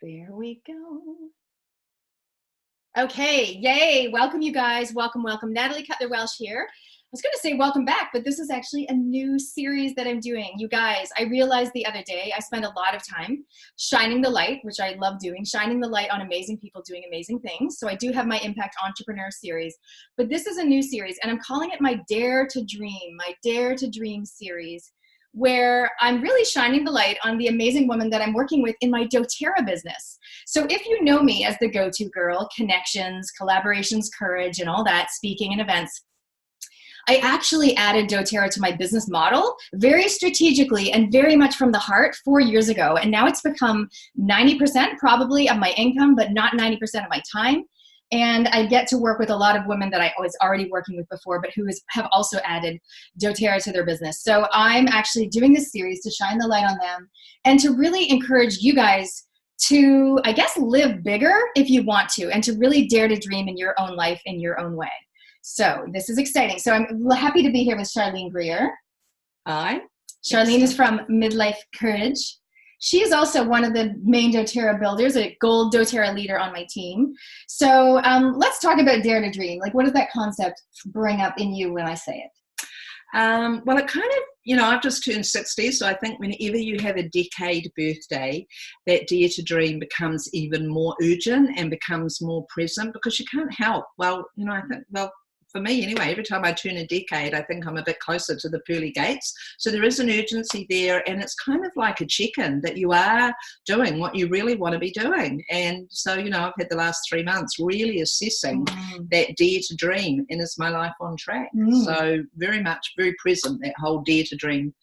There we go. Okay, yay. Welcome, you guys. Welcome, welcome. Natalie Cutler-Welsh here. I was going to say welcome back, but this is actually a new series that I'm doing. You guys, I realized the other day I spend a lot of time shining the light, which I love doing, shining the light on amazing people doing amazing things. So I do have my Impact Entrepreneur series, but this is a new series, and I'm calling it my Dare to Dream series, where I'm really shining the light on the amazing woman that I'm working with in my doTerra business. So if you know me as the go-to girl, connections, collaborations, courage, and all that, speaking and events, I actually added doTerra to my business model very strategically and very much from the heart 4 years ago. And now it's become 90% probably of my income, but not 90% of my time. And I get to work with a lot of women that I was already working with before, but who have also added doTerra to their business. So I'm actually doing this series to shine the light on them and to really encourage you guys to, I guess, live bigger if you want to, and to really dare to dream in your own life in your own way. So this is exciting. So I'm happy to be here with Charlene Greer. Hi. Charlene is from Midlife Courage. She is also one of the main doTerra builders, a gold doTerra leader on my team. So let's talk about Dare to Dream. Like, what does that concept bring up in you when I say it? Well, it kind of, I've just turned 60, so I think whenever you have a decade birthday, that Dare to Dream becomes even more urgent and becomes more present, because you can't help. For me anyway, every time I turn a decade, I think I'm a bit closer to the pearly gates. So there is an urgency there, and it's kind of like a check-in that you are doing what you really want to be doing. And so, I've had the last 3 months really assessing that Dare to Dream, and is my life on track? So very present, that whole Dare to Dream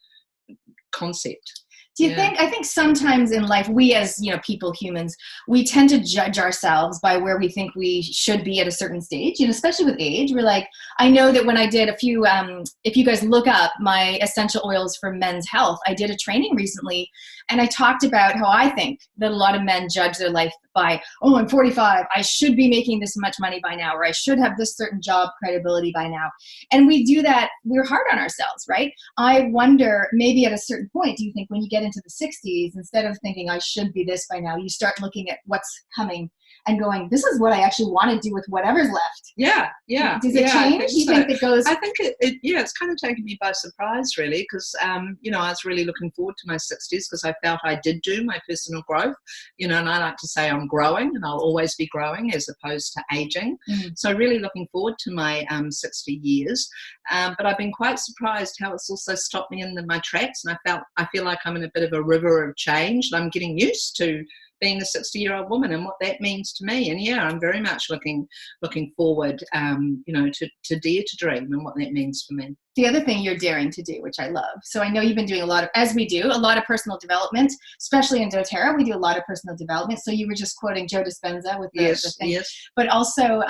concept. Do you think, I think sometimes in life, we as, people, humans, we tend to judge ourselves by where we think we should be at a certain stage, especially with age. We're like, I know that when I did a few, if you guys look up my essential oils for men's health, I did a training recently, and I talked about how I think that a lot of men judge their life by, oh, I'm 45, I should be making this much money by now, or I should have this certain job credibility by now. And we do that, we're hard on ourselves, right? I wonder, maybe at a certain point, do you think when you get into the 60s, instead of thinking I should be this by now, you start looking at what's coming and going, this is what I actually want to do with whatever's left? Yeah. Does it change? Do you think it goes? I think it's kind of taken me by surprise, really, because, I was really looking forward to my 60s, because I felt I did do my personal growth, and I like to say I'm growing, and I'll always be growing as opposed to aging. So really looking forward to my 60 years. But I've been quite surprised how it's also stopped me in my tracks, and I feel like I'm in a bit of a river of change, and I'm getting used to being a 60-year-old woman and what that means to me. And I'm very much looking forward, to Dare to Dream and what that means for me. The other thing you're daring to do, which I love. So I know you've been doing a lot of personal dedevelopment, especially in doTerra. We do a lot of personal development. So you were just quoting Joe Dispenza with the thing. Yes. But also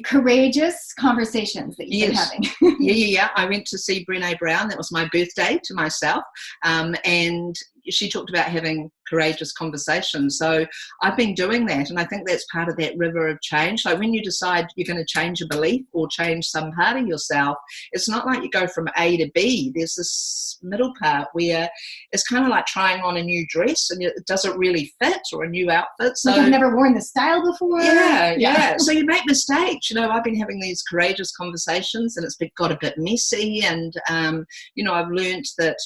courageous conversations that you've been having. Yeah. I went to see Brené Brown. That was my birthday to myself. And she talked about having courageous conversations. So I've been doing that, and I think that's part of that river of change. Like when you decide you're going to change a belief or change some part of yourself, it's not like you go from A to B. There's this middle part where it's kind of like trying on a new dress and it doesn't really fit, or a new outfit. So like I've never worn this style before. Yeah. So you make mistakes. I've been having these courageous conversations, and it's got a bit messy, and I've learned that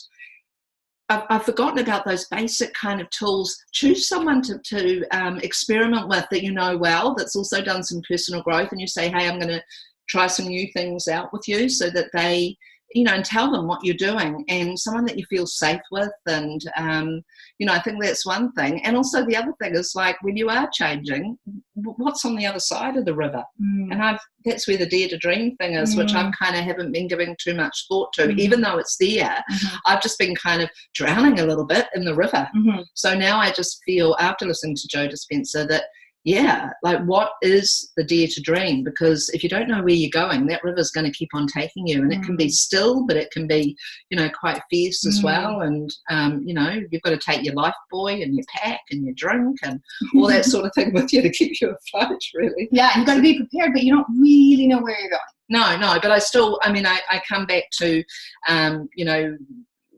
I've forgotten about those basic kind of tools. Choose someone to experiment with that well, that's also done some personal growth, and you say, hey, I'm going to try some new things out with you, so that they, and tell them what you're doing, and someone that you feel safe with. And, I think that's one thing. And also the other thing is, like, when you are changing, what's on the other side of the river? And that's where the Dare to Dream thing is, which I kind of haven't been giving too much thought to, even though it's there. I've just been kind of drowning a little bit in the river. So now I just feel, after listening to Joe Dispenza, that what is the Dare to Dream? Because if you don't know where you're going, that river's going to keep on taking you, and it can be still, but it can be, quite fierce as well. And, you've got to take your life buoy and your pack and your drink and all that sort of thing with you to keep you afloat, really. Yeah, you've got to be prepared, but you don't really know where you're going. No, but I still, I come back to,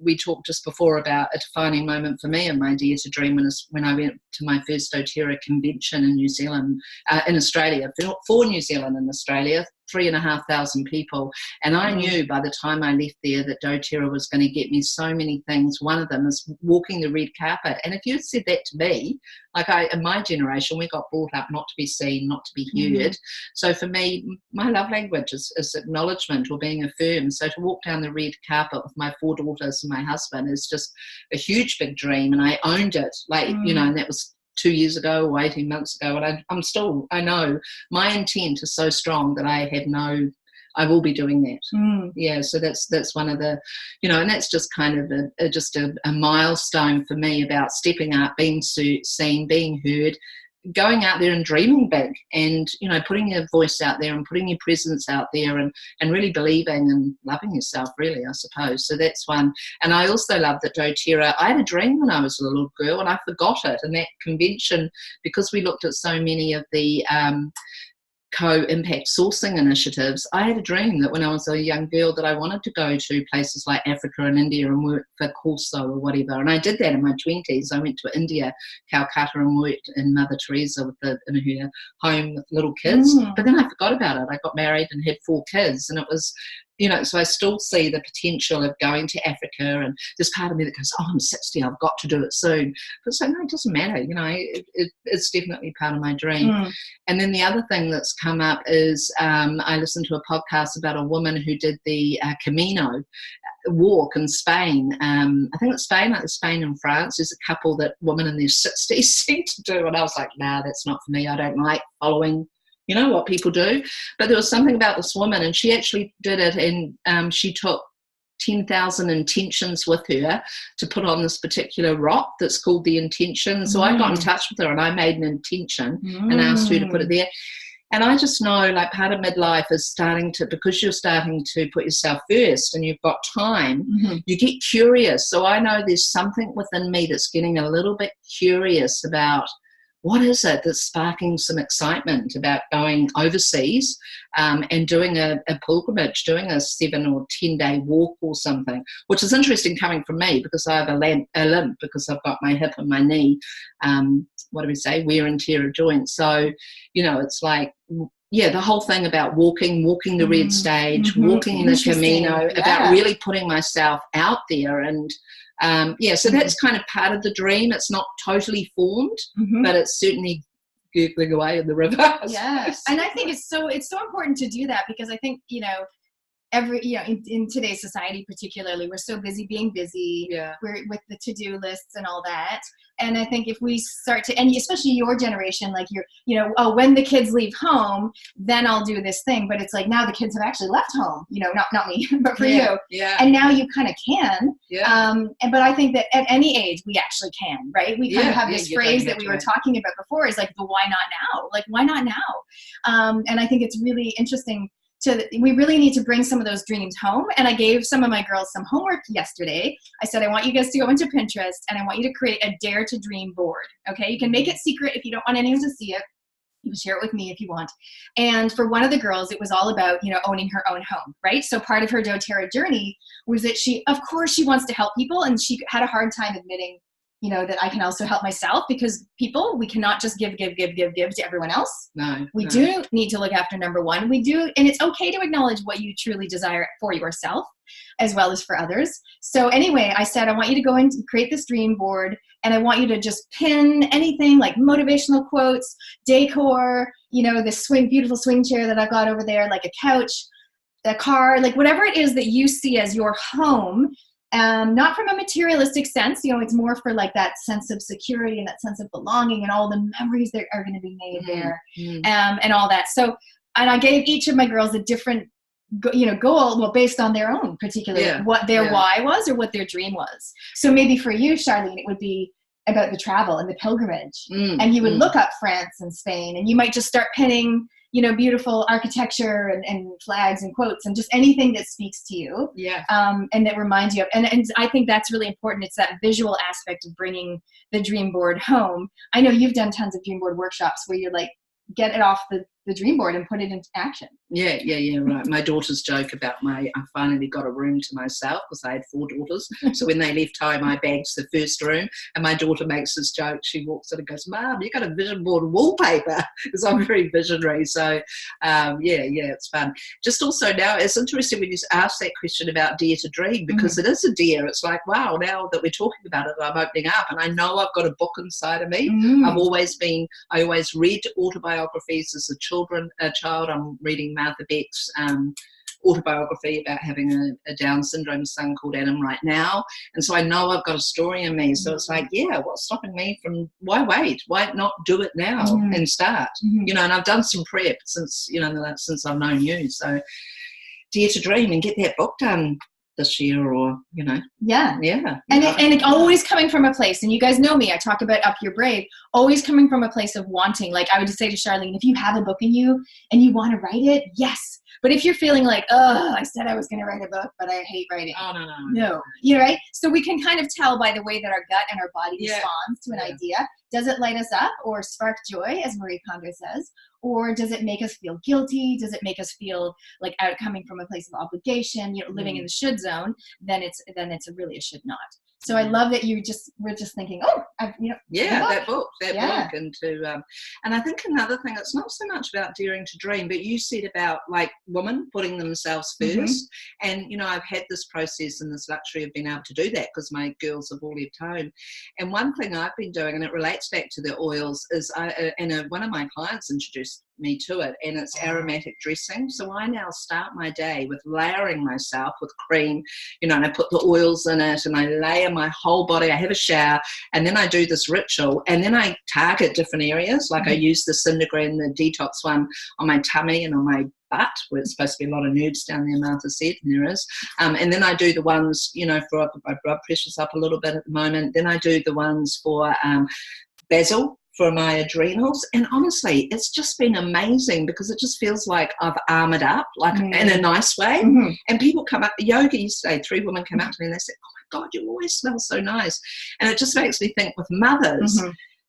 we talked just before about a defining moment for me in my Dare to Dream when I went to my first doTerra convention in New Zealand, in Australia, for New Zealand and Australia, 3,500 people. And I knew by the time I left there that doTerra was going to get me so many things. One of them is walking the red carpet. And if you had said that to me, like in my generation, we got brought up not to be seen, not to be heard. So for me, my love language is acknowledgement or being affirmed. So to walk down the red carpet with my 4 daughters and my husband is just a huge, big dream. And I owned it, like, you know, and that was 2 years ago or 18 months ago. And I know my intent is so strong that I will be doing that. Yeah, so that's one of the, you know, and that's just kind of a milestone for me about stepping up, being seen, being heard, going out there and dreaming big, and, you know, putting your voice out there and putting your presence out there, and really believing and loving yourself, really, I suppose. So that's one. And I also love that doTerra, I had a dream when I was a little girl and I forgot it. And that convention, because we looked at so many of the co-impact sourcing initiatives, I had a dream that when I was a young girl that I wanted to go to places like Africa and India and work for Corso or whatever. And I did that in my 20s. I went to India, Calcutta, and worked in Mother Teresa in her home with little kids. But then I forgot about it. I got married and had 4 kids, and it was, you know, so I still see the potential of going to Africa, and there's part of me that goes, oh, I'm 60, I've got to do it soon. But so, no, it doesn't matter, you know, it's definitely part of my dream. And then the other thing that's come up is I listened to a podcast about a woman who did the Camino walk in Spain. I think it's Spain, like Spain and France. There's a couple that women in their 60s seem to do, and I was like, nah, that's not for me. I don't like following, you know, what people do. But there was something about this woman, and she actually did it, and she took 10,000 intentions with her to put on this particular rock that's called the intention. So I got in touch with her and I made an intention and asked her to put it there. And I just know, like, part of midlife is because you're starting to put yourself first and you've got time, you get curious. So I know there's something within me that's getting a little bit curious about what is it that's sparking some excitement about going overseas and doing a pilgrimage, doing a 7 or 10 day walk or something, which is interesting coming from me because I have a limp because I've got my hip and my knee, wear and tear of joints. So, you know, it's like, yeah, the whole thing about walking the red stage, walking the Camino, about really putting myself out there. And so that's kind of part of the dream. It's not totally formed, but it's certainly gurgling away in the river. Yes. And I think it's so important to do that, because I think, you know, in today's society particularly, we're so busy being busy. We're with the to-do lists and all that. And I think if we start to, and especially your generation, like when the kids leave home, then I'll do this thing. But it's like, now the kids have actually left home, you know, not me, but for you. Yeah. And now you kind of can. Yeah. But I think that at any age we actually can, right? We kind of have this phrase that we were talking about before, is like the why not now? Like, why not now? And I think it's really interesting we really need to bring some of those dreams home. And I gave some of my girls some homework yesterday. I said, I want you guys to go into Pinterest and I want you to create a Dare to Dream board. Okay. You can make it secret if you don't want anyone to see it. You can share it with me if you want. And for one of the girls, it was all about, you know, owning her own home, right? So part of her doTerra journey was that of course she wants to help people, and she had a hard time admitting, you know, that I can also help myself, because we cannot just give to everyone else. We do need to look after number one. And it's okay to acknowledge what you truly desire for yourself as well as for others. So anyway, I said, I want you to go and create this dream board, and I want you to just pin anything like motivational quotes, decor, you know, this beautiful swing chair that I've got over there, like a couch, a car, like whatever it is that you see as your home. Not from a materialistic sense, you know, it's more for like that sense of security and that sense of belonging and all the memories that are going to be made there, and all that. So, and I gave each of my girls a different, goal, well, based on their own particular, what their why was or what their dream was. So maybe for you, Charlene, it would be about the travel and the pilgrimage, and you would look up France and Spain, and you might just start pinning, you know, beautiful architecture and flags and quotes and just anything that speaks to you. And that reminds you of, and I think that's really important. It's that visual aspect of bringing the dream board home. I know you've done tons of dream board workshops where you're like, get it off the the dream board and put it into action. Yeah, right. My daughters joke about I finally got a room to myself because I had 4 daughters. So when they left home, I bagged the first room, and my daughter makes this joke. She walks in and goes, "Mom, you got a vision board wallpaper," because I'm very visionary. So, it's fun. Just also now, it's interesting when you ask that question about dare to dream, because it is a dare. It's like, wow, now that we're talking about it, I'm opening up, and I know I've got a book inside of me. I always read autobiographies as a child. I'm reading Martha Beck's autobiography about having a Down syndrome son called Adam right now, and so I know I've got a story in me. So it's like, what's stopping me from, why wait, why not do it now and start, and I've done some prep since I've known you. So dare to dream and get that book done this year, or and it always coming from a place, and you guys know me, I talk about Up Your Brave, always coming from a place of wanting. Like I would just say to Charlene, if you have a book in you and you want to write it, yes. But if you're feeling like, I said I was going to write a book, but I hate writing. Oh, no. Right? So we can kind of tell by the way that our gut and our body responds to an idea. Does it light us up or spark joy, as Marie Kondo says? Or does it make us feel guilty? Does it make us feel like coming from a place of obligation, living in the should zone? Then it's really a should not. So I love that we're just thinking, that book, and I think another thing, it's not so much about daring to dream, but you said about like women putting themselves first, and I've had this process and this luxury of being able to do that because my girls have all left home. And one thing I've been doing, and it relates back to the oils, is one of my clients introduced me to it, and it's aromatic dressing. So I now start my day with layering myself with cream, and I put the oils in it, and I layer my whole body. I have a shower, and then I do this ritual, and then I target different areas. Like I use the Cindergran, the detox one, on my tummy and on my butt, where it's supposed to be a lot of nudes down there, Martha said, and there is. And then I do the ones, for my blood pressure's up a little bit at the moment. Then I do the ones for basil, for my adrenals. And honestly, it's just been amazing because it just feels like I've armored up, like in a nice way. And people come up, yoga yesterday, 3 women came up to me and they said, "Oh my God, you always smell so nice." And it just makes me think with mothers,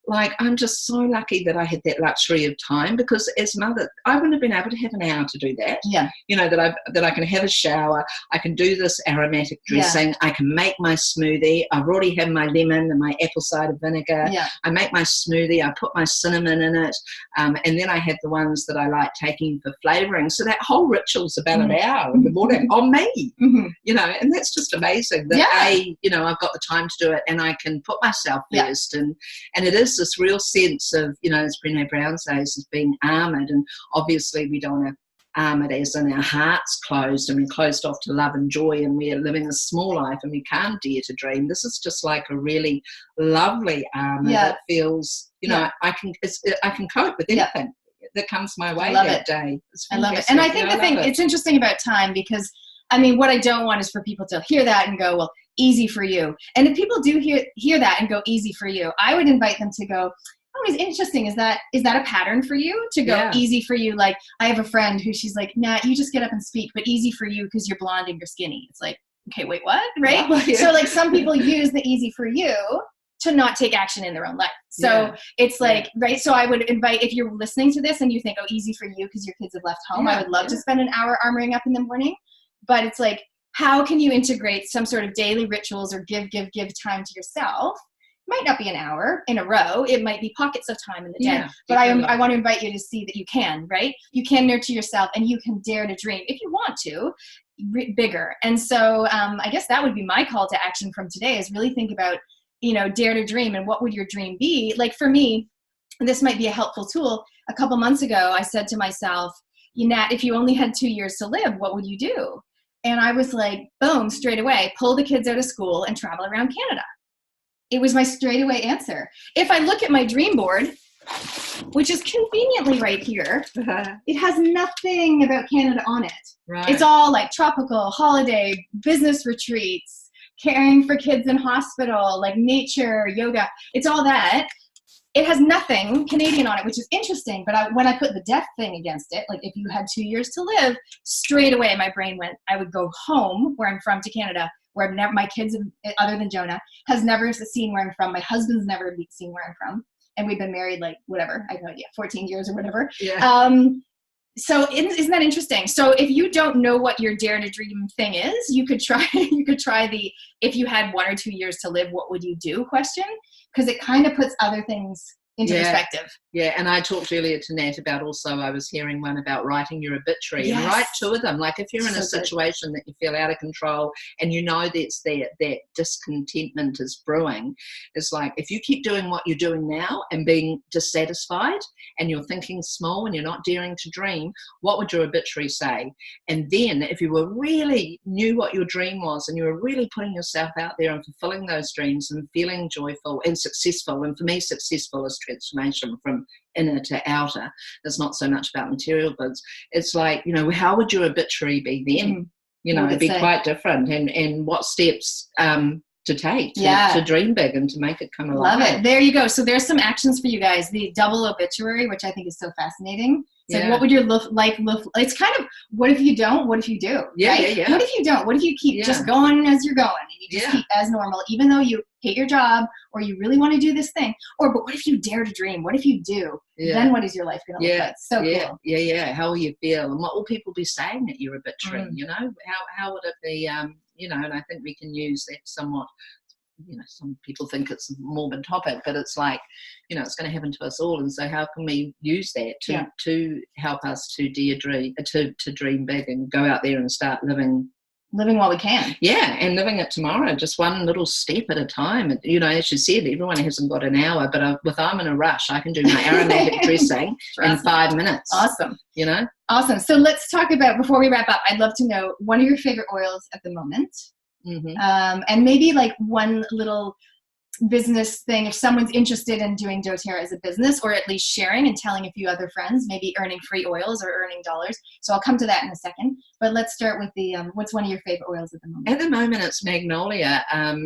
like I'm just so lucky that I had that luxury of time, because as mother, I wouldn't have been able to have an hour to do that. That I can have a shower, I can do this aromatic dressing, I can make my smoothie. I've already had my lemon and my apple cider vinegar. I make my smoothie, I put my cinnamon in it, and then I have the ones that I like taking for flavouring. So that whole ritual's about an hour in the morning on me, and that's just amazing that I've got the time to do it, and I can put myself first, and it is this real sense of, as Brené Brown says, as being armoured. And obviously we don't want to arm it as in our hearts closed and we're closed off to love and joy and we're living a small life and we can't dare to dream. This is just like a really lovely armour that feels, I can cope with anything that comes my way that day. I love it. And I think it's interesting about time, because what I don't want is for people to hear that and go, well, easy for you. And if people do hear that and go, easy for you, I would invite them to go, oh, it's interesting. Is that a pattern for you to go easy for you? Like I have a friend who she's like, nah, you just get up and speak, but easy for you because you're blonde and you're skinny. It's like, okay, wait, what? Right? So like some people use the easy for you to not take action in their own life. So it's like, right. So I would invite, if you're listening to this and you think, oh, easy for you because your kids have left home, I would love to spend an hour armoring up in the morning. But it's like, how can you integrate some sort of daily rituals or give time to yourself? It might not be an hour in a row. It might be pockets of time in the day. But I want to invite you to see that you can, right? You can nurture yourself and you can dare to dream if you want to, bigger. And so I guess that would be my call to action from today, is really think about, dare to dream, and what would your dream be? Like for me, this might be a helpful tool. A couple months ago, I said to myself, Nat, if you only had 2 years to live, what would you do? And I was like, boom, straight away, pull the kids out of school and travel around Canada. It was my straight away answer. If I look at my dream board, which is conveniently right here, it has nothing about Canada on it. Right. It's all like tropical, holiday, business retreats, caring for kids in hospital, like nature, yoga. It's all that. It has nothing Canadian on it, which is interesting. But when I put the death thing against it, like if you had 2 years to live, straight away my brain went, I would go home where I'm from to Canada, where I've never, my kids, other than Jonah, has never seen where I'm from. My husband's never seen where I'm from. And we've been married like whatever, I have no idea, 14 years or whatever. So isn't that interesting? So if you don't know what your dare to dream thing is, you could try the, if you had 1 or 2 years to live, what would you do question? Because it kind of puts other things into perspective. Yeah, and I talked earlier to Nat about also, I was hearing one about writing your obituary, Yes. and write 2 of them. Like if you're in a So situation that you feel out of control and you know that discontentment is brewing, it's like if you keep doing what you're doing now and being dissatisfied and you're thinking small and you're not daring to dream, what would your obituary say? And then if you were really knew what your dream was and you were really putting yourself out there and fulfilling those dreams and feeling joyful and successful, and for me successful is transformation from inner to outer. It's not so much about material goods. It's like, you know, how would your obituary be then? You know, it'd be quite different. And what steps to take to dream big and to make it come alive. Love it. There you go. So there's some actions for you guys. The double obituary, which I think is so fascinating. It's like, what would your life look? It's kind of, what if you don't? What if you do? Yeah, right? yeah. What if you don't? What if you keep just going as you're going and you just keep as normal, even though you hate your job or you really want to do this thing? Or, but what if you dare to dream? What if you do? Then what is your life going to look like? So cool. Yeah. How will you feel? And what will people be saying at your obituary? You know, how would it be? You know, and I think we can use that somewhat. You know, some people think it's a morbid topic, but it's like, you know, it's going to happen to us all. And so how can we use that to help us to dream big and go out there and start living while we can. Yeah, and living it tomorrow, just one little step at a time. You know, as you said, everyone hasn't got an hour, but if I'm in a rush, I can do my aromatic dressing in 5 minutes. Awesome. You know? Awesome. So let's talk about, before we wrap up, I'd love to know, what are your favorite oils at the moment? And maybe like one little business thing, if someone's interested in doing doTerra as a business, or at least sharing and telling a few other friends, maybe earning free oils or earning dollars. So I'll come to that in a second, but let's start with the what's one of your favorite oils at the moment? At the moment it's magnolia.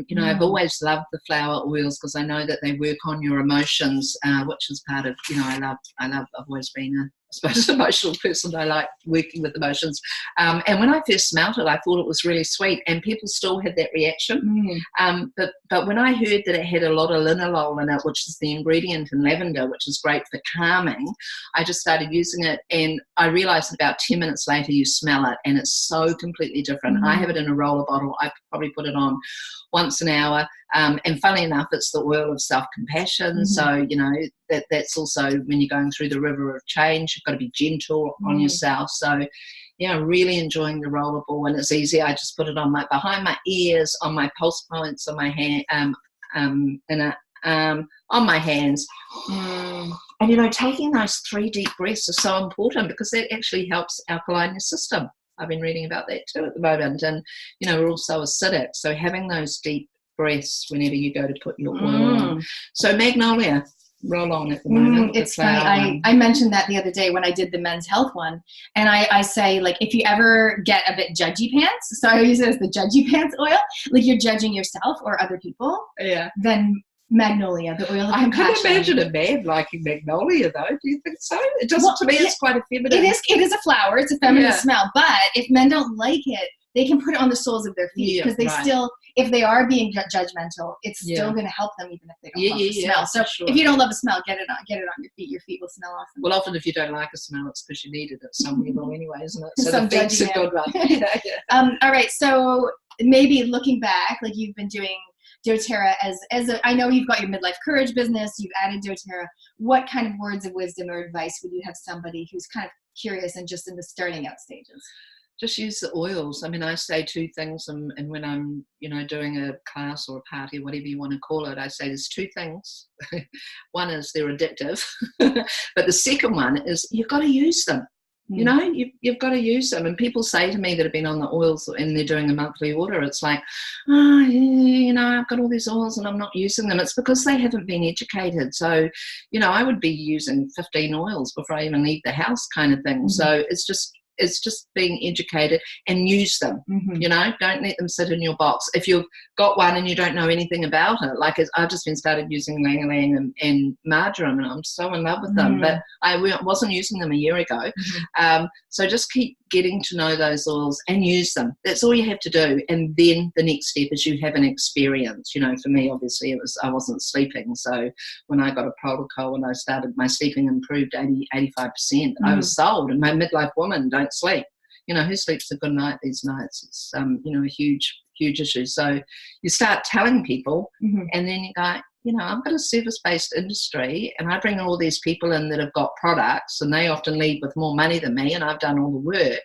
You know, I've always loved the flower oils because I know that they work on your emotions, which is part of, you know, I've always been an emotional person. I like working with emotions, and when I first smelt it, I thought it was really sweet, and people still had that reaction. But when I heard that it had a lot of linalool in it, which is the ingredient in lavender, which is great for calming, I just started using it, and I realized about 10 minutes later you smell it and it's so completely different. I have it in a roller bottle. I probably put it on once an hour, and funnily enough, it's the oil of self-compassion. So, you know, that's also when you're going through the river of change, you've got to be gentle on yourself. So, yeah, really enjoying the roller ball, and it's easy. I just put it on behind my ears, on my pulse points, on my hand, on my hands. And, you know, taking those 3 deep breaths is so important because that actually helps alkaline your system. I've been reading about that too at the moment. And, you know, we're also acidic. So having those deep breaths whenever you go to put your oil on. So magnolia, roll on at the moment. It's funny. I mentioned that the other day when I did the men's health one. And I say, like, if you ever get a bit judgy pants, so I use it as the judgy pants oil, like you're judging yourself or other people, then magnolia, the oil of compassion. I can't imagine a man liking magnolia, though. Do you think so? It doesn't. To me, it's quite a feminine. It is a flower. It's a feminine smell. But if men don't like it, they can put it on the soles of their feet because they still, if they are being judgmental, it's still going to help them even if they don't love the smell. So if you don't love a smell, get it on your feet. Your feet will smell awesome. Well, often if you don't like a smell, it's because you need it at some level anyway, isn't it? So the feet's a good one. All right. So maybe looking back, like you've been doing doTerra I know you've got your midlife courage business, you've added doTerra. What kind of words of wisdom or advice would you have somebody who's kind of curious and just in the starting out stages? Just use the oils. I mean, I say 2 things, and when I'm, you know, doing a class or a party, whatever you want to call it, I say there's 2 things. One is they're addictive, but the second one is you've got to use them. You know, you've got to use them. And people say to me that have been on the oils and they're doing a monthly order, it's like, you know, I've got all these oils and I'm not using them. It's because they haven't been educated. So, you know, I would be using 15 oils before I even leave the house kind of thing. So it's just it's just being educated, and use them. You know, don't let them sit in your box. If you've got one and you don't know anything about it, like I've just been started using Lang Lang and marjoram, and I'm so in love with them, but I wasn't using them a year ago. So just keep getting to know those oils and use them. That's all you have to do. And then the next step is you have an experience. You know, for me, obviously, I wasn't sleeping. So when I got a protocol and I started, my sleeping improved 85%. I was sold. And my midlife woman don't sleep. You know, who sleeps a good night these nights? It's, you know, a huge issue. So you start telling people, and then you go, you know, I've got a service-based industry, and I bring all these people in that have got products, and they often leave with more money than me, and I've done all the work.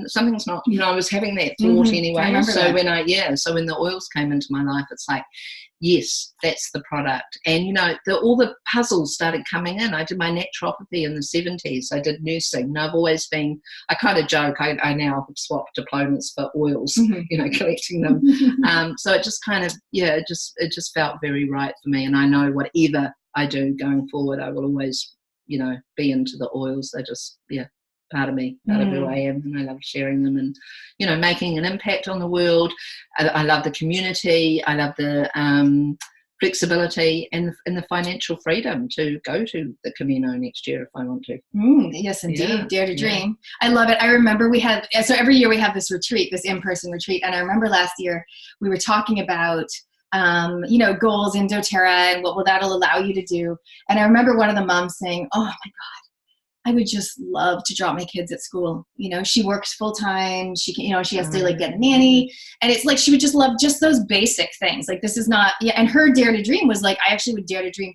Something's not, you know, I was having that thought anyway. So when the oils came into my life, it's like, yes, that's the product. And, you know, all the puzzles started coming in. I did my naturopathy in the 70s. I did nursing. And I've always been, I kind of joke, I now have swapped diplomas for oils, you know, collecting them. So it just kind of, it just felt very right for me. And I know whatever I do going forward, I will always, you know, be into the oils. They're just, part of me, part of who I am, and I love sharing them and, you know, making an impact on the world. I love the community. I love the flexibility and the financial freedom to go to the Camino next year if I want to. Yes, indeed. Dare to dream. I love it. I remember so every year we have this retreat, this in-person retreat, and I remember last year we were talking about you know, goals in doTerra and what that'll allow you to do. And I remember one of the moms saying, oh my God, I would just love to drop my kids at school. You know, she works full time. She can, you know, she has to like get a nanny, and it's like she would just love just those basic things. Like this is not, and her dare to dream was like, I actually would dare to dream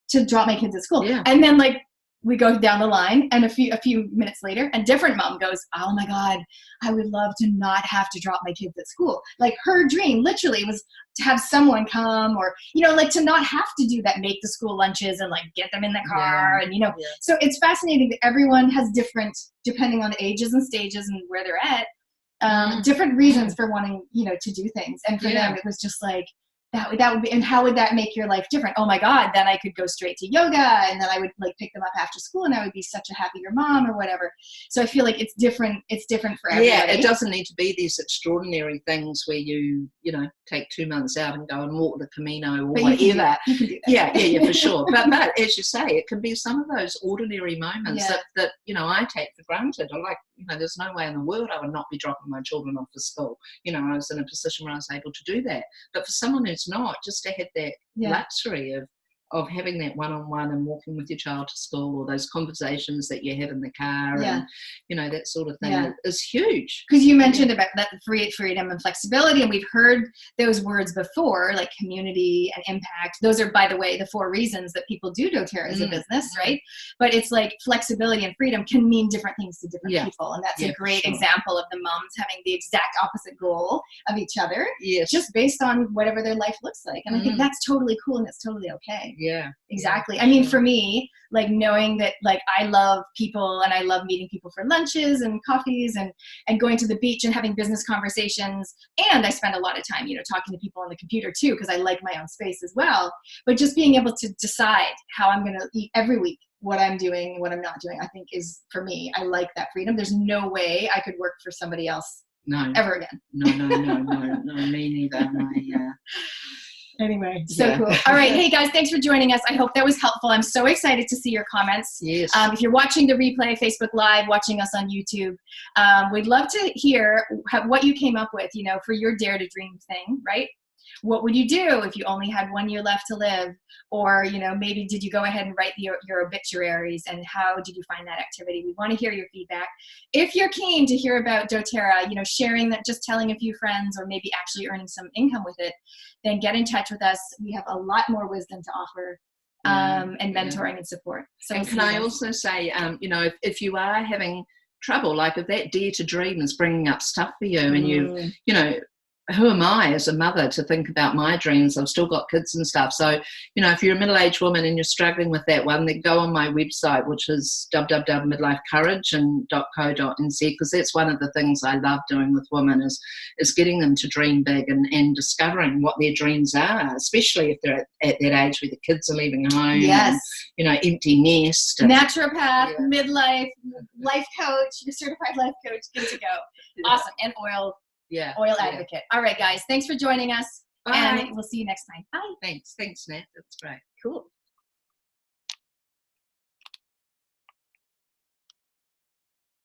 to drop my kids at school. And then like we go down the line, and a few minutes later, a different mom goes, oh my God, I would love to not have to drop my kids at school. Like her dream literally was to have someone come, or, you know, like to not have to do that, make the school lunches and like get them in the car. And, you know, so it's fascinating that everyone has different, depending on the ages and stages and where they're at, different reasons for wanting, you know, to do things. And for them, it was just like, that would be, and how would that make your life different? Oh my God, then I could go straight to yoga, and then I would like pick them up after school, and I would be such a happier mom or whatever. So I feel like it's different for everybody. Yeah, it doesn't need to be these extraordinary things where you know, take 2 months out and go and walk the Camino or whatever. You can do that. For sure. But as you say, it can be some of those ordinary moments that, you know, I take for granted. Or like, you know, there's no way in the world I would not be dropping my children off to school. You know, I was in a position where I was able to do that. But for someone who's not, just to have that luxury of having that one-on-one and walking with your child to school, or those conversations that you have in the car, and, you know, that sort of thing is huge. Because you mentioned about that freedom and flexibility, and we've heard those words before, like community and impact. Those are, by the way, the 4 reasons that people do doTerra as a business, right? But it's like flexibility and freedom can mean different things to different people, and that's a great example of the moms having the exact opposite goal of each other, just based on whatever their life looks like. And I think that's totally cool, and it's totally okay. Yeah, exactly. I mean, for me, like knowing that, like, I love people and I love meeting people for lunches and coffees and going to the beach and having business conversations. And I spend a lot of time, you know, talking to people on the computer too, because I like my own space as well. But just being able to decide how I'm going to eat every week, what I'm doing and what I'm not doing, I think is, for me, I like that freedom. There's no way I could work for somebody else ever again. No, me neither. Anyway, so cool. All right. Hey, guys, thanks for joining us. I hope that was helpful. I'm so excited to see your comments. Yes. If you're watching the replay, Facebook Live, watching us on YouTube, we'd love to hear what you came up with, you know, for your Dare to Dream thing, right? What would you do if you only had 1 year left to live? Or, you know, maybe did you go ahead and write your obituaries, and how did you find that activity? We want to hear your feedback. If you're keen to hear about doTerra, you know, sharing that, just telling a few friends, or maybe actually earning some income with it, then get in touch with us. We have a lot more wisdom to offer, and mentoring and support. So and can I also say, you know, if you are having trouble, like if that Dare to Dream is bringing up stuff for you, and you know, who am I as a mother to think about my dreams? I've still got kids and stuff. So, you know, if you're a middle-aged woman and you're struggling with that one, then go on my website, which is www.midlifecourage.co.nz, because that's one of the things I love doing with women is getting them to dream big and discovering what their dreams are, especially if they're at that age where the kids are leaving home. Yes. And, you know, empty nest. And, naturopath, midlife, life coach, certified life coach, good to go. Awesome. And oil advocate. All right, guys. Thanks for joining us. Bye. And we'll see you next time. Bye. Thanks, Nat. That's great. Cool.